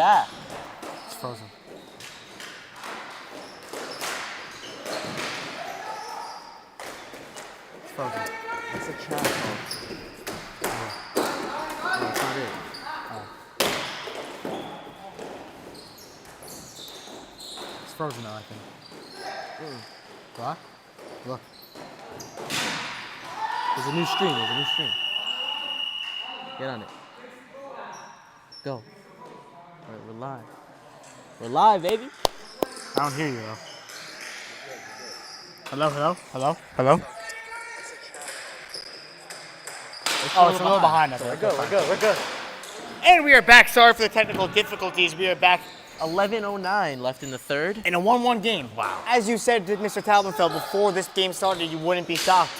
that? It's frozen. It's frozen. It's a trap. No, it's not it. It's frozen now, I think. What? Look. There's a new screen. Get on it. Go. All right, we're live. We're live, baby. I don't hear you, though. Hello? Oh, it's a little behind us. We're good. And we are back. Sorry for the technical difficulties. We are back 11:09 left in the third. in a 1-1 game. Wow. As you said, Mr. Talbenfeld, before this game started, you wouldn't be shocked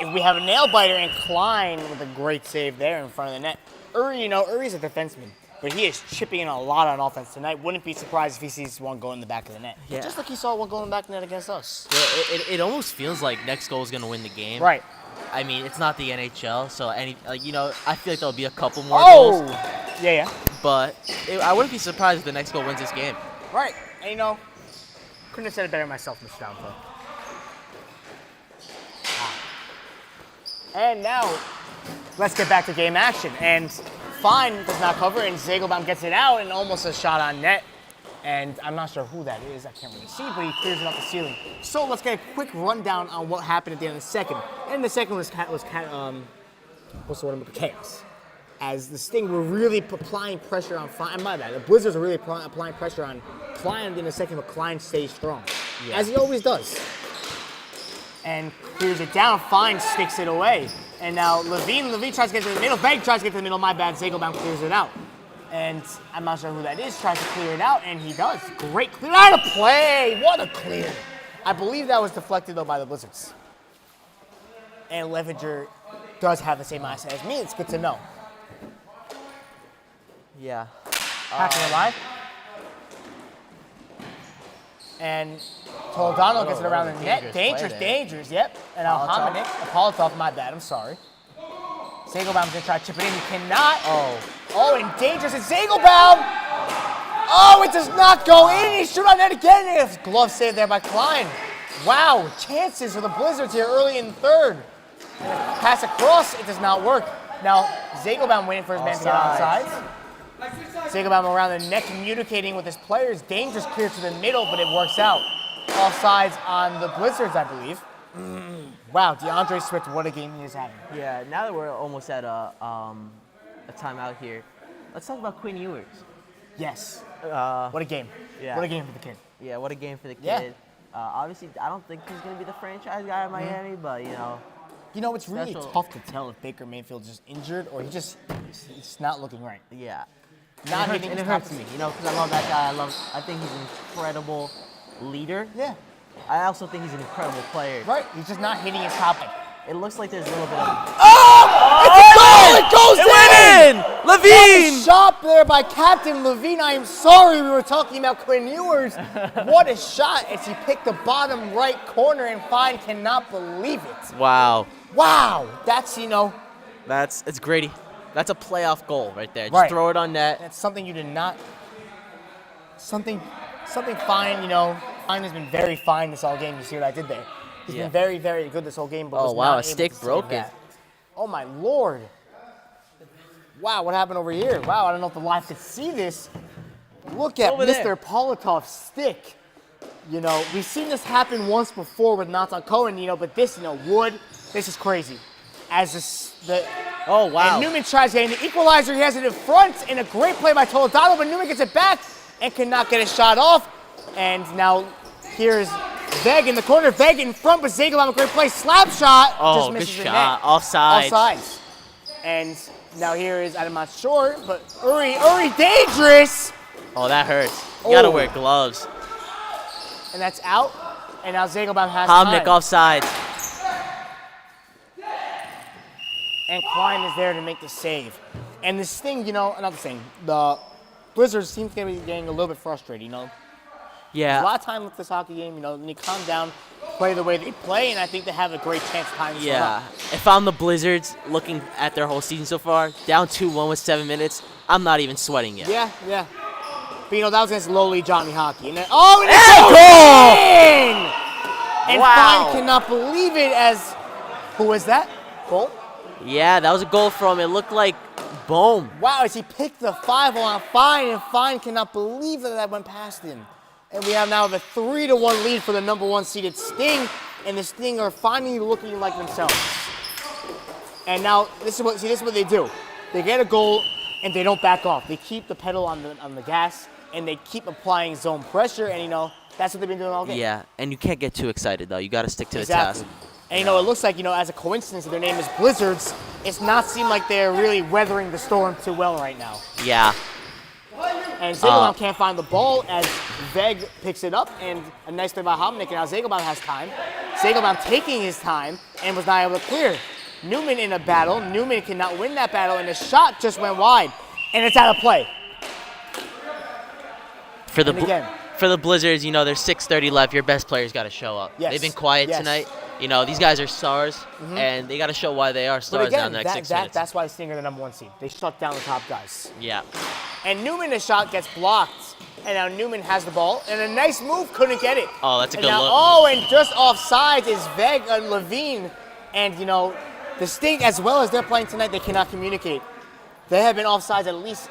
if we have a nail-biter and Klein with a great save there in front of the net. Uri's a defenseman, but he is chipping in a lot on offense tonight. Wouldn't be surprised if he sees one go in the back of the net. Yeah. Just like he saw one go in the back of the net against us. Yeah, it almost feels like next goal is going to win the game. Right. I mean, it's not the NHL, so I feel like there'll be a couple more goals. Yeah. But I wouldn't be surprised if the next goal wins this game. Right. And couldn't have said it better myself, Mr. Talbenfeld. And now, let's get back to game action. And Fine does not cover, and Zagelbaum gets it out and almost a shot on net. And I'm not sure who that is. I can't really see, but he clears it off the ceiling. So let's get a quick rundown on what happened at the end of the second. And the second was chaos. As the Sting were really applying pressure on Fine. My bad. The Blizzards are really applying pressure on Klein in the second, but Klein stays strong, as he always does. And clears it down. Fine sticks it away. And now Levine tries to get to the middle. Veg tries to get to the middle. My bad. Zagelbaum clears it out. And I'm not sure who that is. Tries to clear it out, and he does. Great clear out of play. What a clear. I believe that was deflected, though, by the Blizzards. And Levinger does have the same eyesight as me. It's good to know. Yeah. Hacking alive. And Toledano gets it around the net. Dangerous, yep. And now Hominick, Politov, my bad, I'm sorry. Zagelbaum's gonna try to chip it in, he cannot. Oh, and dangerous, and Zagelbaum! Oh, it does not go in, he shoot on net again, and a glove save there by Klein. Wow, chances for the Blizzards here early in the third. And pass across, it does not work. Now, Zagelbaum waiting for his man to get on sides. Zagelbaum around the net communicating with his players. Dangerous clear to the middle, but it works out. Offsides on the Blizzards, I believe. Wow, DeAndre Swift, what a game he is having. Yeah, now that we're almost at a timeout here, let's talk about Quinn Ewers. Yes. What a game. Yeah. What a game for the kid. Yeah, what a game for the kid. Yeah. Obviously, I don't think he's going to be the franchise guy at Miami, but, it's really tough to tell if Baker Mayfield's just injured or he's not looking right. Yeah. Not and it hurts me, because I love that guy. I think he's an incredible leader. Yeah. I also think he's an incredible player. Right. He's just not hitting his topic. It looks like there's a little bit of... It's a goal! It goes in! Levine! What a shot there by Captain Levine. I am sorry we were talking about Quinn Ewers. What a shot as he picked the bottom right corner, and Fine cannot believe it. Wow. That's, It's Grady. That's a playoff goal right there. Just Right. throw it on net. That's something you did not... Something Fine, Fine has been very fine this whole game. You see what I did there? He's been very, very good this whole game, but was not a able stick to save broke it. that. Oh, my Lord. Wow, what happened over here? Wow, I don't know if the live could see this. Look at Mr. Politov's stick. We've seen this happen once before with Natan Cohen, but this, Wood, this is crazy. Oh, wow. And Newman tries getting the equalizer. He has it in front, and a great play by Toledano, but Newman gets it back and cannot get a shot off. And now here's Veg in the corner. Veg in front, but Zagelbaum, a great play. Slap shot. Oh, just misses good the shot. net. Offsides. And now here is, I'm not sure, but Uri dangerous. Oh, that hurts. You gotta wear gloves. And that's out. And now Zagelbaum has time. Homnick offside. And Klein is there to make the save. And this thing, not the thing, the Blizzards seem to be getting a little bit frustrated, Yeah. A lot of time with this hockey game, when you calm down, play the way they play, and I think they have a great chance of tying this one up. If I'm the Blizzards looking at their whole season so far, down 2-1 with 7 minutes, I'm not even sweating yet. Yeah. But, that was against lowly Johnny Hockey. And then, and it's a goal! And Wow. Fine cannot believe it as, who was that? Goal? Yeah, that was a goal from, it looked like Bohm. Wow, as he picked the 5 on Fine, and Fine cannot believe that went past him. And we have now a 3-1 lead for the number 1 seeded Sting, and the Sting are finally looking like themselves. And now, this is what they do. They get a goal, and they don't back off. They keep the pedal on the gas, and they keep applying zone pressure, and that's what they've been doing all game. Yeah, and you can't get too excited though. You got to stick to Exactly. the task. And it looks like, as a coincidence that their name is Blizzards, it's not seem like they're really weathering the storm too well right now. Yeah. And Zegelbaum can't find the ball as Veg picks it up, and a nice play by Hominick, and now Zegelbaum has time. Zegelbaum taking his time and was not able to clear. Newman in a battle. Newman cannot win that battle, and the shot just went wide, and it's out of play. For the Blizzards, there's 6:30 left. Your best players got to show up. Yes. They've been quiet tonight. These guys are stars, and they got to show why they are stars now in the next 6 minutes. That's why Sting are the number 1 seed. They shut down the top guys. Yeah. And Newman's shot gets blocked, and now Newman has the ball, and a nice move, couldn't get it. Oh, that's a good look. Oh, and just offsides is Veg and Levine, and the Sting, as well as they're playing tonight, they cannot communicate. They have been offsides at least,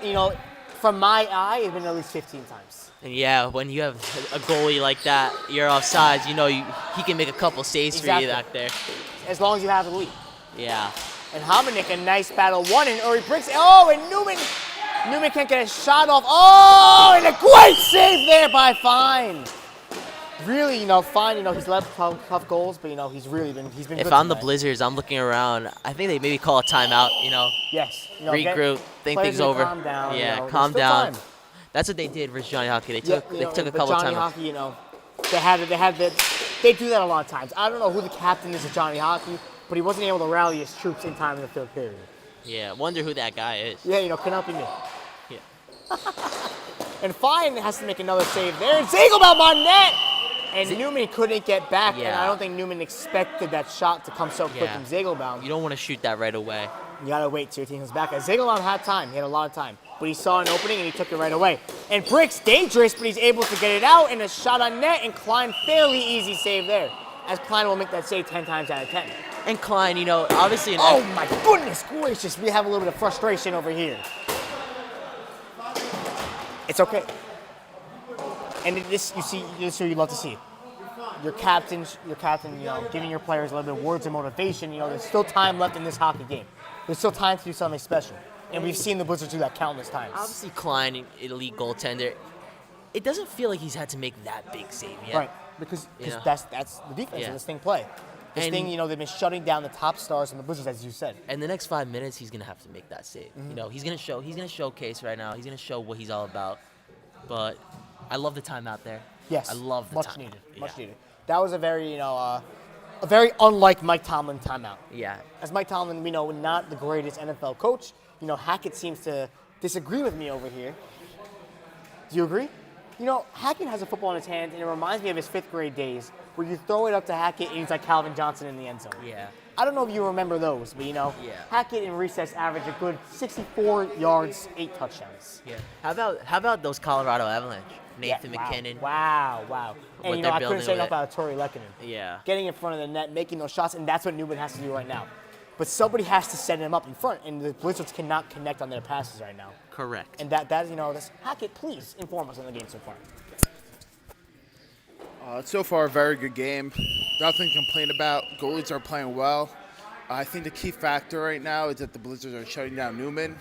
from my eye, it's been at least 15 times. And yeah, when you have a goalie like that, you're offsides, he can make a couple saves for you back there. As long as you have the lead. Yeah. And Hominick, a nice battle, one, and Uri breaks. Oh, and Newman can't get a shot off. Oh, and a great save there by Fine. Really, Fine, he's let tough goals, but he's been good. If I'm the Blizzards, I'm looking around. I think they maybe call a timeout, Yes. Regroup, think things over. Calm down. Yeah, calm down. Time. That's what they did versus Johnny Hockey. They took a couple Johnny times. Hockey, they do that a lot of times. I don't know who the captain is of Johnny Hockey, but he wasn't able to rally his troops in time in the third period. Yeah, wonder who that guy is. Yeah, cannot be me. Yeah. And Fine has to make another save there. And Zegelbaum on net! And Newman couldn't get back, and I don't think Newman expected that shot to come so quick from Zegelbaum. You don't want to shoot that right away. You gotta wait till your team comes back. Zegelbaum had time. He had a lot of time. But he saw an opening, and he took it right away. And Brick's dangerous, but he's able to get it out, and a shot on net, and Klein, fairly easy save there. As Klein will make that save 10 times out of 10. And Klein, obviously... Oh, my goodness gracious. We have a little bit of frustration over here. It's okay. And this is what you love to see. Your captain, giving your players a little bit of words of motivation. There's still time left in this hockey game. There's still time to do something special. And we've seen the Blizzards do that countless times. Obviously, Klein, elite goaltender, it doesn't feel like he's had to make that big save yet. Right, because that's the defense of this thing play. This thing, they've been shutting down the top stars in the Blizzards, as you said. And the next 5 minutes, he's gonna have to make that save. He's gonna showcase right now. He's gonna show what he's all about. But I love the time out there. Yes, I love the much time. Much needed. That was a very, a very unlike Mike Tomlin timeout. Yeah. As Mike Tomlin, we know, not the greatest NFL coach. Hackett seems to disagree with me over here. Do you agree? Hackett has a football in his hands, and it reminds me of his 5th grade days, where you throw it up to Hackett, and he's like Calvin Johnson in the end zone. Yeah. I don't know if you remember those, but Hackett in recess averaged a good 64 yards, 8 touchdowns. Yeah. How about those Colorado Avalanche? Nathan McKinnon. Wow. And I couldn't say enough about Tori Lehkonen. Yeah. Getting in front of the net, making those shots, and that's what Newman has to do right now. But somebody has to set him up in front, and the Blizzards cannot connect on their passes right now. Correct. And that's Hackett, please inform us on the game so far. So far, a very good game. Nothing to complain about. Goalies are playing well. I think the key factor right now is that the Blizzards are shutting down Newman.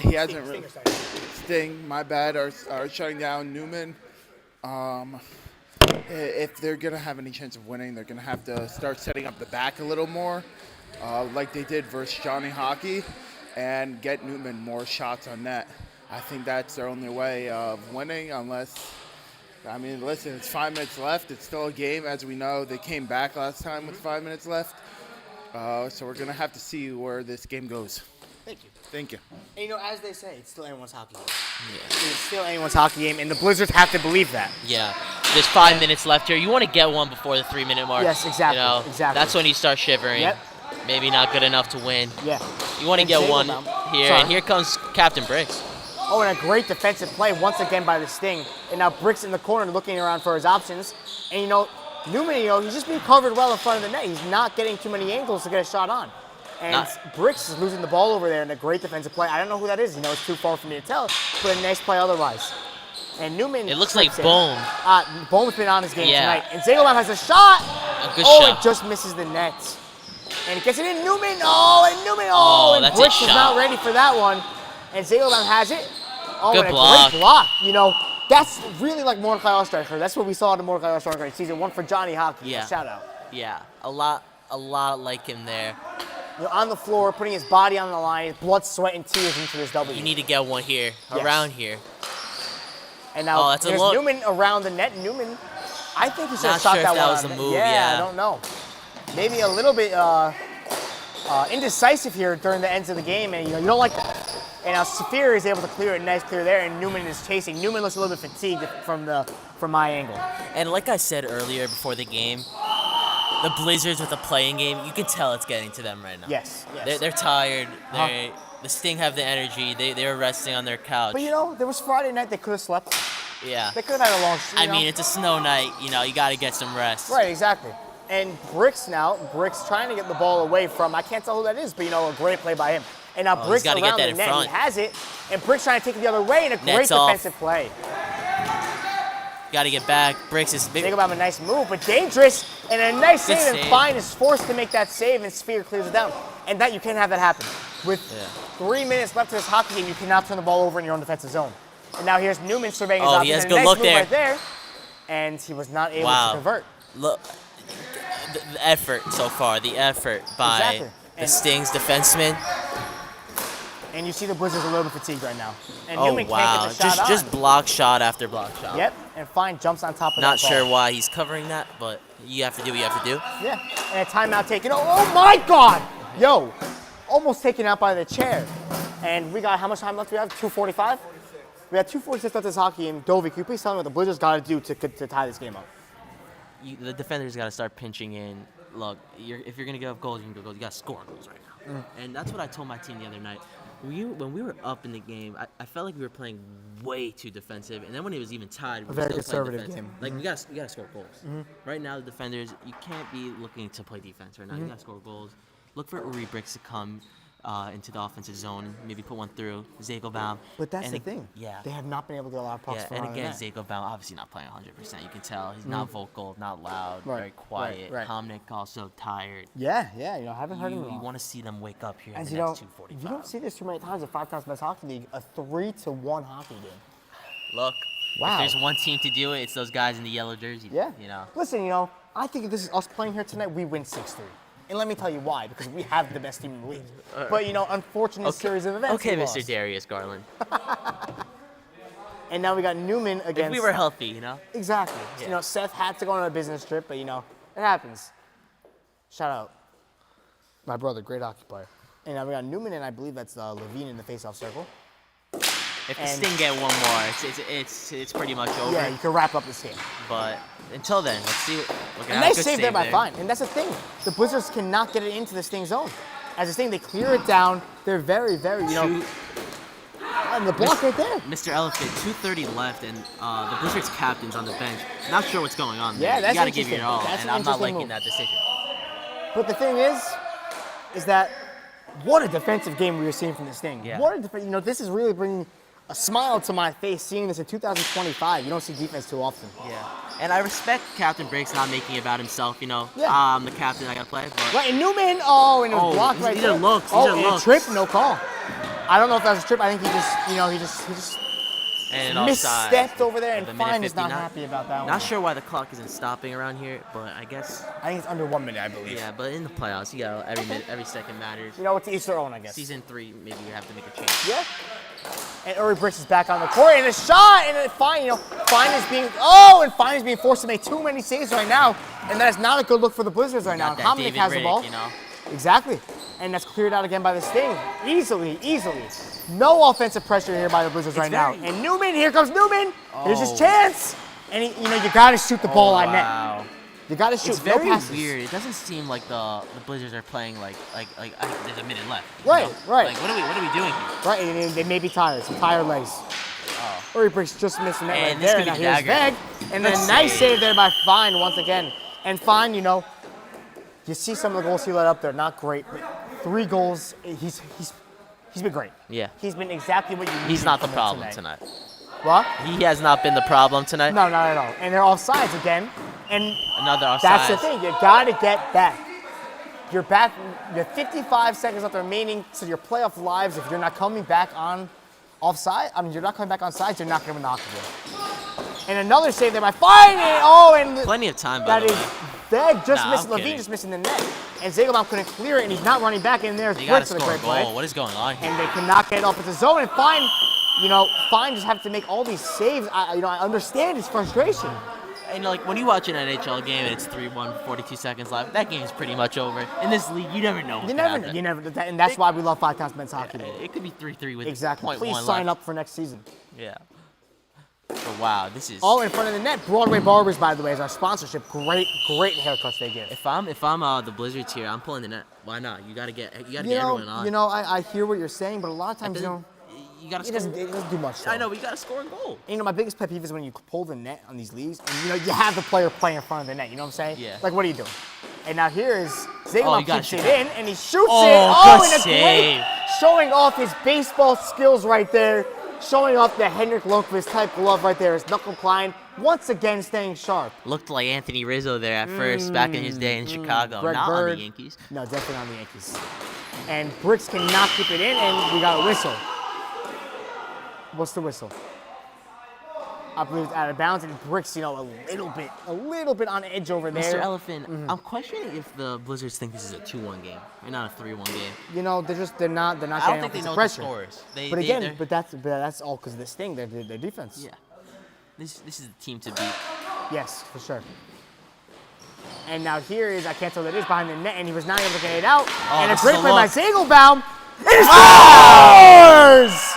He hasn't really. Sting, my bad, are shutting down Newman. If they're going to have any chance of winning, they're going to have to start setting up the back a little more, like they did versus Johnny Hockey, and get Newman more shots on net. I think that's their only way of winning, unless, listen, it's 5 minutes left. It's still a game, as we know. They came back last time with 5 minutes left. So we're going to have to see where this game goes. Thank you. And as they say, it's still anyone's hockey game. Yeah. It's still anyone's hockey game, and the Blizzards have to believe that. Yeah. There's 5 minutes left here. You want to get one before the 3 minute mark. Yes, exactly. Exactly. That's when you start shivering. Yep. Maybe not good enough to win. Yeah. You want to get one here, and here comes Captain Briggs. Oh, and a great defensive play once again by the Sting. And now Bricks in the corner looking around for his options. And, you know, Newman, you know, he's just being covered well in front of the net. He's not getting too many angles to get a shot on. And Bricks is losing the ball over there in a great defensive play. I don't know who that is. You know, it's too far for me to tell, but a nice play otherwise. And Newman. It looks like Bohm. Bohm's been on his game tonight. And Zagelbaum has a shot. A good shot. It just misses the net. And it gets it in. Newman. And Bricks is not ready for that one. And Zagelbaum has it. Good and block. A great block. You know, that's really like Mordecai Osterreicher. That's what we saw in Mordecai Osterreicher in season 1 for Johnny Hockey. Yeah. Shout out. Yeah, a lot like him there. You know, on the floor, putting his body on the line, his blood, sweat, and tears into this W. You need to get one here, around here. And now that's there's Newman around the net. Newman, I think he should have shot that one. Not sure if that was the move, I don't know. Maybe a little bit indecisive here during the ends of the game, and you don't like that. And now Saphir is able to clear it, nice clear there, and Newman is chasing. Newman looks a little bit fatigued from my angle. And like I said earlier before the game, the Blizzards with the playing game, you can tell it's getting to them right now. Yes. They're tired. The Sting have the energy. They were resting on their couch. But, you know, there was Friday night they could have slept. Yeah. They could have had a long sleep. I mean, it's a snow night. You know, you got to get some rest. Right, exactly. And Bricks trying to get the ball away from, I can't tell who that is, but, you know, a great play by him. And now Bricks around the net, he has it, and Bricks trying to take it the other way, and a great defensive play. Got to get back. Bricks is big. Think about a nice move, but dangerous, and a nice save, and Fine is forced to make that save, and Sphere clears it down. And that you can't have that happen. With 3 minutes left to this hockey game, you cannot turn the ball over in your own defensive zone. And now here's Newman surveying his options. He has a good nice look move there. right there, and he was not able to convert. Look, the effort so far, by the Sting's defenseman. And you see the Blizzards a little bit fatigued right now. And Newman can't get the shot just block shot after block shot. Yep, and Fine jumps on top of Not that ball. sure why he's covering that, but you have to do what you have to do. Yeah, and a timeout taken. Oh my God! Yo, almost taken out by the chair. And we got, how much time left do we have? 2:45? We have 2:46 left this hockey game. Dovey, can you please tell me what the Blizzards got to do to tie this game up? The defenders got to start pinching in. Look, if you're going to give up goals, you can go goals. You got to score goals right now. And that's what I told my team the other night. When we were up in the game, I felt like we were playing way too defensive. And then when it was even tied, we were still playing defensive. Game. Like, we got to score goals. Right now, the defenders, you can't be looking to play defense right now. You got to score goals. Look for Uri Bricks to come into the offensive zone, maybe put one through Zagelbaum. But that's the thing. Yeah. They have not been able to get a lot of pucks from and again, Zagelbaum obviously not playing 100%. You can tell he's not vocal, not loud, very quiet. Homnick also tired. Yeah, you know, I haven't heard him. You want to see them wake up here in the next 2:45. You don't see this too many times at 5 times best hockey league, a 3-1 hockey game. Look, if there's one team to do it, it's those guys in the yellow jersey. Yeah. You know. Listen, you know, I think if this is us playing here tonight, we win 6-3. And let me tell you why, because we have the best team in the league. But, you know, unfortunate series of events. Okay, Mr. Darius Garland. And now we got Newman against... If we were healthy, you know? Exactly. Yeah. You know, Seth had to go on a business trip, but, you know, it happens. Shout out. My brother, great hockey player. And now we got Newman, and I believe that's Levine in the face-off circle. If the Sting get one more, it's pretty much over. Yeah, you can wrap up this game. But until then, let's see. And nice save there by Fine. And that's the thing. The Blizzards cannot get it into the Sting zone. As the Sting, they clear it down. They're very, very, you know. And the block right there. Mr. Elephant, 2:30 left, and the Blizzards captain's on the bench. Not sure what's going on there. Yeah, that's you got to give your all, and I'm not liking that decision. But the thing is that what a defensive game we were seeing from the Sting. Yeah. You know, this is really bringing a smile to my face seeing this in 2025. You don't see defense too often. Yeah. And I respect Captain Briggs not making it about himself, you know. Yeah. I'm the captain, I got to play. But right, and Newman, and it was blocked right there. These are looks. Trip, no call. I don't know if that was a trip. I think he just misstepped over there, and Fine is not happy about that one. Not sure why the clock isn't stopping around here, but I guess. I think it's under 1 minute, I believe. Yeah, but in the playoffs, you got every second matters. You know, it's each their own, I guess. Season 3, maybe you have to make a change. Yeah. And Uri Bricks is back on the court, and a shot, and Fine, Fine is being forced to make too many saves right now, and that is not a good look for the Blizzards right now. Homnick has the ball. You know? Exactly. And that's cleared out again by the Sting. Easily. No offensive pressure here by the Blizzards right now. And Newman, here comes Newman. Here's his chance. And you got to shoot the ball on net. You got to shoot. It's very no passes. weird. It doesn't seem like the Blazers are playing like there's a minute left. Right, right. Like what are we doing here? Right, and they may be tired. Some tired legs. Or Bricks just missed the net And right this there. could Now be here's dagger. Veg. And then a nice save there by Fine once again. And Fine, you see some of the goals he let up there. Not great. But 3 goals. He's been great. Yeah. He's been exactly what you need. He's not the problem tonight. What? He has not been the problem tonight. No, not at all. And they're offsides again. And Another offside. that's the thing. You got to get back. You're back. You have 55 seconds left remaining to your playoff lives. If you're not coming back on offside, you're not coming back on sides, you're not going to knock it. And another save there by Fine. And Plenty of time, by the way. Veg just missing. I'm Levine kidding. just missing the net. And Zegelbaum couldn't clear it, and he's not running back in there. You got to Bricks with a score a great play. goal. What is going on here? And they cannot get it off into zone. And Fine, Fine just have to make all these saves. I understand his frustration. And like when you watch an NHL game and it's 3-1, 42 seconds left, that game is pretty much over. In this league, you never know. You never know. And that's why we love 5 times men's hockey. It could be 3-3 with Exactly. 0.1 Please left. sign up for next season. Yeah. But wow, this is. All in front of the net. Broadway Barbers, by the way, is our sponsorship. Great haircuts they give. If I'm the Blizzards here, I'm pulling the net. Why not? You gotta get everyone on. I hear what you're saying, but a lot of times, you gotta it score. doesn't do much. I know, but you gotta score a goal. And, my biggest pet peeve is when you pull the net on these leagues, and you have the player play in front of the net. You know what I'm saying? Yeah. Like, what are you doing? And now here is Zegelbaum gotta keeps shoot it that. in, and he shoots Oh, it. good And a save. great showing off his baseball skills right there. Showing off the Henrik Lundqvist type glove right there. His knuckle Klein once again staying sharp. Looked like Anthony Rizzo there at first, back in his day in Chicago. Greg Not Bird. on the Yankees. No, definitely on the Yankees. And Bricks cannot keep it in, and we got a whistle. What's the whistle? I believe it's out of bounds, and Bricks, a little bit on edge over there. Mr. Elephant, I'm questioning if the Blizzards think this is a 2-1 game or not a 3-1 game. They're not I getting don't think they offensive know pressure. the scores. But again, that's all because of this thing, their defense. Yeah. This is the team to beat. Yes, for sure. And now here is, I can't tell what it is, behind the net, and he was not able to get it out. And a this great is a play by look. Zegelbaum. It scores!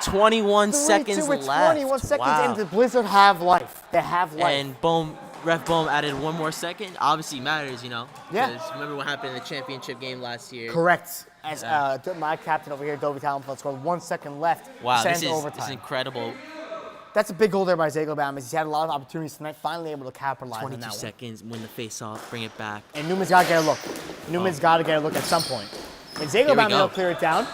21 3-2 seconds with left. 21 seconds, Wow. and the Blizzard have life. They have life. And Ref Bohm added one more second. Obviously matters, Yeah. Because remember what happened in the championship game last year. Correct. As my captain over here, Dovey Talonfeld, scored 1 second left. Wow, sent this overtime. is incredible. That's a big goal there by Zegelbaum. He's had a lot of opportunities tonight, finally able to capitalize on 22 that one. seconds, win the face-off, bring it back. And Newman's got to get a look. Newman's got to get a look at some point. And Zegelbaum go. will clear it down.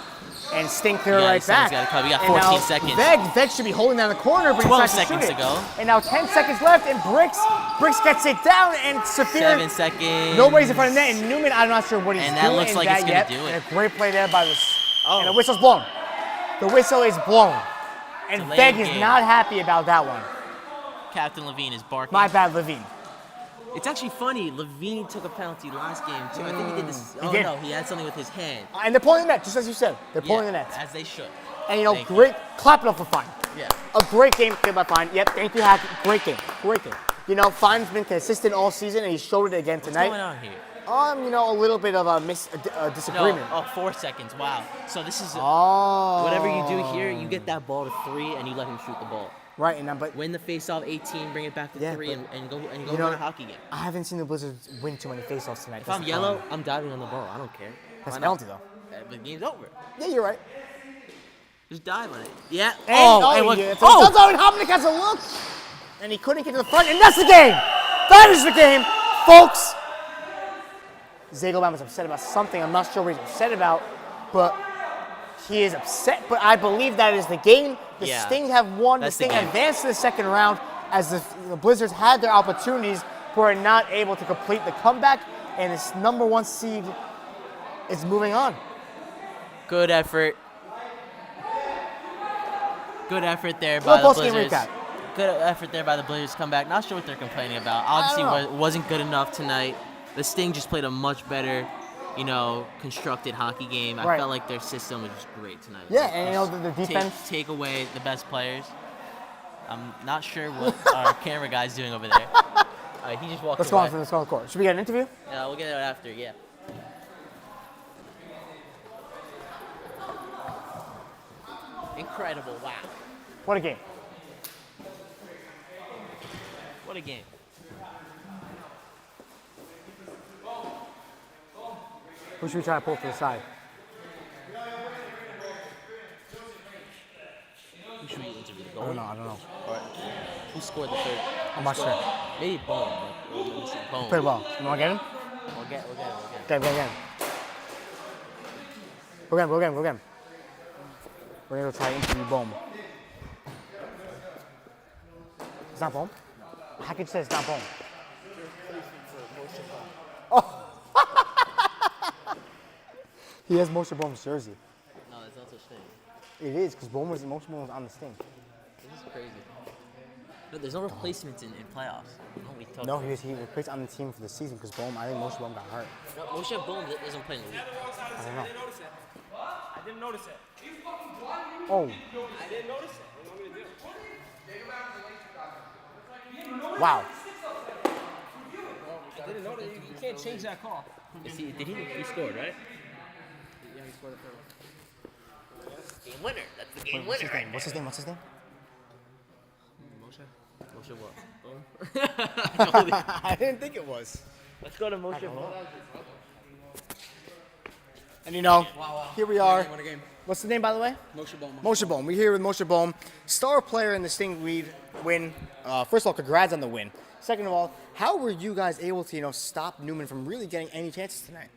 And Sting clear Yeah, right Sting's back. gotta come. We got And 14 now seconds. Veg should be holding down the corner, but 12 he's not seconds shoot it. to go. And now 10 seconds left, and Bricks gets it down, and Saphir. 7 seconds. Nobody's in front of the net, and Newman, I'm not sure what he's And doing. that looks like it's gonna yet. do it. And a great play there by the. Oh. And the whistle's blown. The whistle is blown. And Delayed Veg is game. not happy about that one. Captain Levine is barking. My bad, Levine. It's actually funny. Levine took a penalty last game, too. I think he did this. He did. No, he had something with his hand. And they're pulling the net, just as you said. They're pulling the net. As they should. And Thank you. great, clap it up for Fine. Yeah. A great game played by Fine. Yep, thank you, Hack. Great game. Fine's been consistent all season, and he showed it again tonight. What's going on here? A little bit of a disagreement. No, 4 seconds. Wow. So this is Oh. whatever you do here, you get that ball to 3 and you let him shoot the ball. Right, and but Win the face-off 18, bring it back to 3, but- and go you win a hockey game. I haven't seen the Blizzards win too many faceoffs tonight. If I'm yellow, I'm diving on the ball. I don't care. That's Why a not? penalty though. The game's over. Yeah, you're right. Just dive on it. Yeah. And, and Hominick has a look, and he couldn't get to the front, and that's the game. That is the game, folks. Zegelbaum is upset about something. I'm not sure what he's upset about, but he is upset. But I believe that is the game. The Yeah. Sting have won. That's the the Sting game. advanced to the second round as the Blizzards had their opportunities, but are not able to complete the comeback, and this number 1 seed is moving on. Good effort. Good effort there by Little the post-game Blizzards. recap. Good effort there by the Blizzards comeback. Not sure what they're complaining about. Obviously, I don't know. it wasn't good enough tonight. The Sting just played a much better, constructed hockey game. I Right. felt like their system was just great tonight. Yeah, and the defense. Take away the best players. I'm not sure what our camera guy's doing over there. He just walked Let's go away. on the court. Should we get an interview? Yeah, we'll get it after. Yeah. Incredible! Wow. What a game. What a game. Who should we try to pull to the side? Who should we interview? The I don't goalie? know. I don't know. Who scored the third? I'm not sure. Maybe Bone. Let me see. Bone. Play well. You want to get him? We'll get him. Get him. Go again. We're going to go try to interview Bohm. It's not Bohm? How can you say it's not Bohm? Oh! He has Moshe Bohm's jersey. No, that's not such thing. It is, because Moshe Bohm was on the Sting. This is crazy. No, there's no replacements in playoffs. No, he was replaced on the team for the season because I think Moshe Bohm got hurt. No, Moshe Bohm doesn't play in the league. I don't know. I didn't notice it. Oh. I didn't notice it. What do you want me to do? Wow. I didn't notice. You can't change that call. Did he scored, right? Yeah, he scored a third. Game winner. That's the game What's winner. his name? What's his name? Moshe what? Bohm? I didn't think it was. Let's go to Moshe Bohm. And here we are. Won a game. What's the name, by the way? Moshe Bohm. Moshe Bohm. We're here with Moshe Bohm, star player in the Sting win. First of all, congrats on the win. Second of all, how were you guys able to, stop Newman from really getting any chances tonight?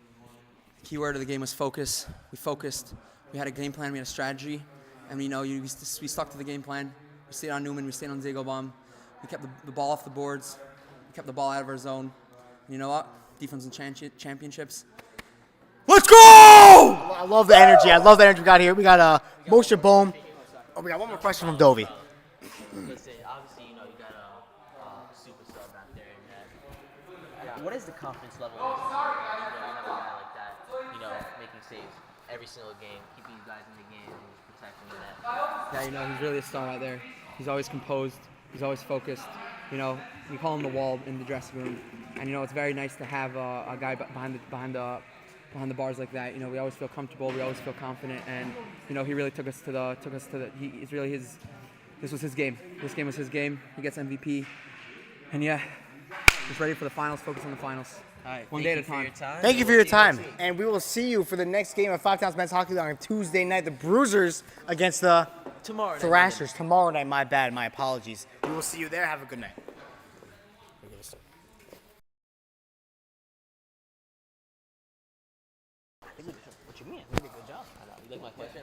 Keyword of the game was focus. We focused. We had a game plan. We had a strategy, and we stuck to the game plan. We stayed on Newman. We stayed on Zagobom. We kept the ball off the boards. We kept the ball out of our zone. And you know what? Defense and championships. Let's go! I love the energy. We got here. We got Moshe Bohm. Oh, we got one more question from Dovey. Listen, obviously, you got a superstar back there. And what is the confidence level? You have a guy like that, making saves every single game, keeping you guys in the game, and protecting the net. Yeah, he's really a star out there. He's always composed. He's always focused. We call him the wall in the dressing room, and it's very nice to have a guy behind the bars like that. We always feel comfortable. We always feel confident, and he really took us to the. He's really his. This was his game. This game was his game. He gets MVP, and yeah, he's ready for the finals. Focus on the finals. All right, One day at a time. Thank you for your time. And we will see you for the next game of 5 Towns Men's Hockey League on Tuesday night. The Bruisers against the Tomorrow night. Thrashers. Tomorrow night. My bad. My apologies. We will see you there. Have a good night. What you mean? You did a good job. You like my question?